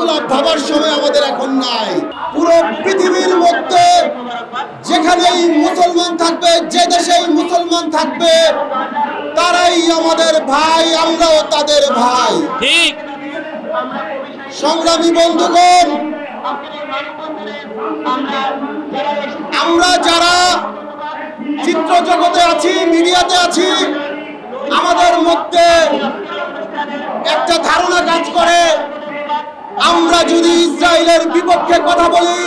এগুলো ভাবার সময় আমাদের এখন নাই। পুরো পৃথিবীর মধ্যে যেখানেই মুসলমান থাকবে, যে দেশেই মুসলমান থাকবে, তারাই আমাদের ভাই, আমরাও তাদের ভাই। ঠিক। সংগ্রামী বন্ধুগণ, আমরা যারা চিত্র জগতে আছি, মিডিয়াতে আছি, আমাদের মধ্যে একটা ধারণা কাজ করে, আমরা যদি ইসরায়েলের বিপক্ষে কথা বলি,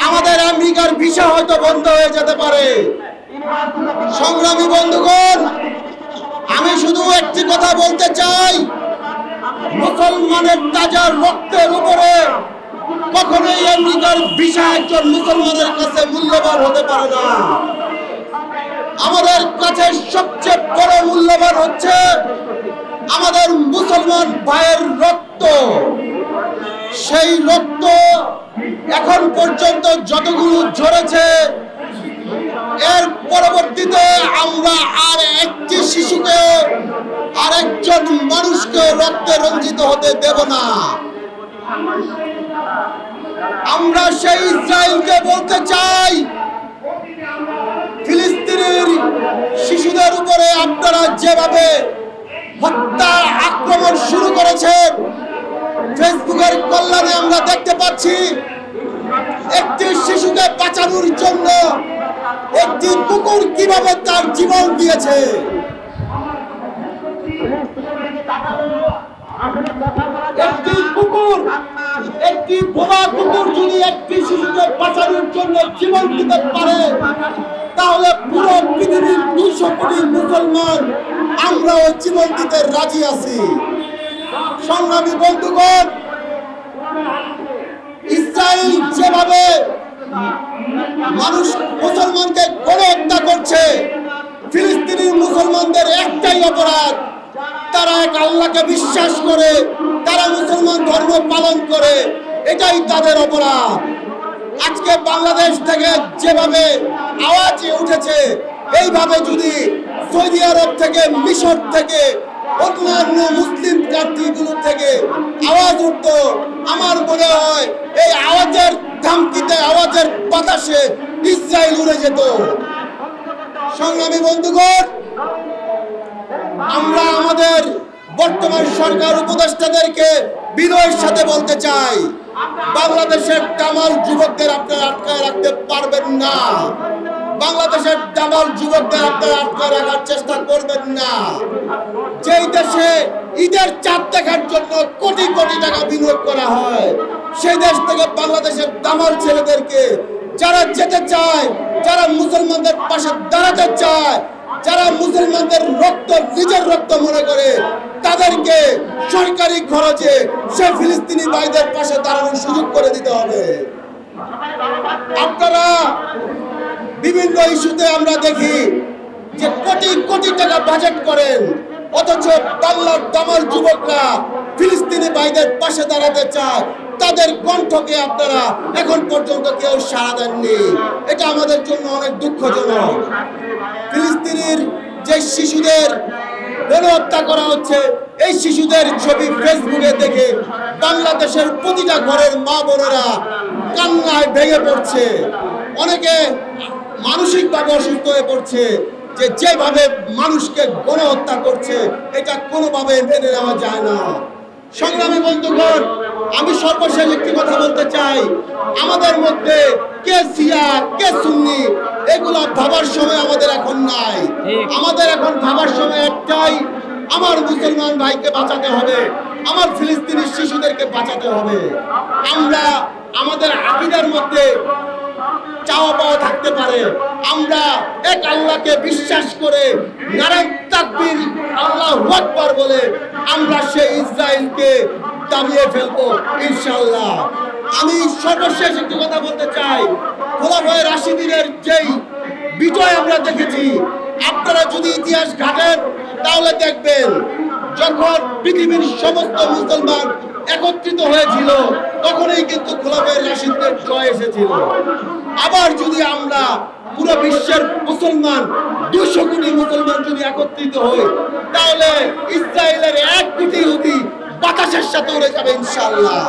আমাদের আমেরিকার ভিসা হয়তো বন্ধ হয়ে যেতে পারে। সংগ্রামী বন্ধুগণ, আমি শুধু একটি কথা বলতে চাই, মুসলমানের তাজা রক্তের উপরে কখনোই আমেরিকার ভিসা একজন মুসলমানের কাছে মূল্যবান হতে পারে না। আমাদের কাছে সবচেয়ে বড় মূল্যবান হচ্ছে আমাদের মুসলমান ভাইয়ের রক্ত। সেই রক্ত এখন পর্যন্ত যতগুলো ঝরেছে, এর পরবর্তীতে আমরা আর একটি শিশুকে, আর একজন মানুষকে রক্তে রঞ্জিত হতে দেব না। আমরা সেই ইসরায়েলকে বলতে চাই, ফিলিস্তিনের শিশুদের উপরে আপনারা যেভাবে হত্যা আক্রমণ শুরু করেছেন, ফেসবুকের কল্যাণে আমরা দেখতে পাচ্ছি একটি শিশুকে বাঁচানোর জন্য একটি কুকুর কিভাবে তার জীবন দিয়েছে। একটি কুকুর, একটি বোবা কুকুর যদি একটি শিশুকে বাঁচানোর জন্য জীবন দিতে পারে, তাহলে পুরো পৃথিবীর 200 কোটি মুসলমান আমরাও জীবন দিতে রাজি আছি। সংগ্রামী বন্ধুগণ, ইসরায়েল যেভাবে মানুষ মুসলমানকে গণহত্যা করছে, ফিলিস্তিনি মুসলমানদের একটাই অপরাধ, তারা এক আল্লাহকে বিশ্বাস করে, তারা মুসলমান ধর্ম পালন করে, এটাই তাদের অপরাধ। আজকে বাংলাদেশ থেকে যেভাবে আওয়াজ উঠেছে, এইভাবে যদি সৌদি আরব থেকে, মিশর থেকে, অন্যান্য মুসলিম কান্ট্রিগুলো থেকে আওয়াজ উঠত, আমার মনে হয় এই আওয়াজের ধামকিতে, আওয়াজের বাতাসে ইসরায়েল উড়ে যেত। সংগ্রামী বন্ধুগণ, আমরা আমাদের বর্তমান সরকার উপদেষ্টাদেরকে বিনয়ের সাথে বলতে চাই, বাংলাদেশের দামাল যুবকদের আপনারা আটকায় রাখতে পারবেন না। বাংলাদেশের দামাল যুবকদের আপনারা আটকায় রাখার চেষ্টা করবেন না। যেই দেশে ঈদের চাঁদ দেখার জন্য কোটি কোটি টাকা বিনিয়োগ করা হয়, সেই দেশ থেকে বাংলাদেশের দামাল ছেলেদেরকে, যারা যেতে চায়, যারা মুসলমানদের পাশে দাঁড়াতে চায়, যারা মুসলমানদের রক্ত নিজের রক্ত মনে করে, তাদেরকে সরকারি খরচে সে ফিলিস্তিনি ভাইদের পাশে দাঁড়ানোর সুযোগ করে দিতে হবে। আপনারা বিভিন্ন ইস্যুতে আমরা দেখি যে কোটি কোটি টাকা বাজেট করেন, অথচ বাংলার দামাল যুবকরা ফিলিস্তিনি ভাইদের পাশে দাঁড়াতে চায়, তাদের কণ্ঠকে আপনারা এখন পর্যন্ত কেউ সাড়া দেননি। এটা আমাদের জন্য অনেক দুঃখজনক। ফিলিস্তিনের যে শিশুদের গণহত্যা করা হচ্ছে, এই শিশুদের ছবি ফেসবুকে দেখে বাংলাদেশের প্রতিটা ঘরের মা বোনেরা কান্নায় ভেঙে পড়ছে, অনেকে মানসিকভাবে অসুস্থ হয়ে পড়ছে। যেভাবে মানুষকে গণহত্যা করছে, এটা কোনোভাবে মেনে নেওয়া যায় না। সংগ্রামী বন্ধুগণ, আমি সর্বশেষ একটি কথা বলতে চাই, আমাদের মধ্যে কে শিয়া কে সুন্নি এগুলো ভাবার সময় আমাদের এখন নাই। আমাদের এখন ভাবার সময় একটাই, আমার মুসলমান ভাইকে বাঁচাতে হবে, আমার ফিলিস্তিনি শিশুদেরকে বাঁচাতে হবে। আমরা আমাদের আকীদার মধ্যে চাওয়া পাওয়া থাকতে পারে, আমরা এক আল্লাহকে বিশ্বাস করে নারায়ে তাকবীর আল্লাহু আকবার বলে আমরা সেই ইসরায়েলকে দাবিয়ে ফেলবো ইনশাআল্লাহ। আমি সর্বশেষ একটি কথা বলতে চাই, খোলাফায়ে রাশিদিনের যেই বিজয় আমরা দেখেছি, আপনারা যদি ইতিহাস ঘাটেন তাহলে দেখবেন যখন পৃথিবীর সমস্ত মুসলমান একত্রিত হয়েছিল, তখনই কিন্তু খোলাফায়ে রাশিদদের জয় এসেছিল। আবার যদি আমরা পুরো বিশ্বের মুসলমান 200 কোটি মুসলমান যদি একত্রিত হই, তাহলে ইসরায়েলের 1 কোটি ইহুদি বাতাসের সাথে উড়ে যাবে ইনশাআল্লাহ।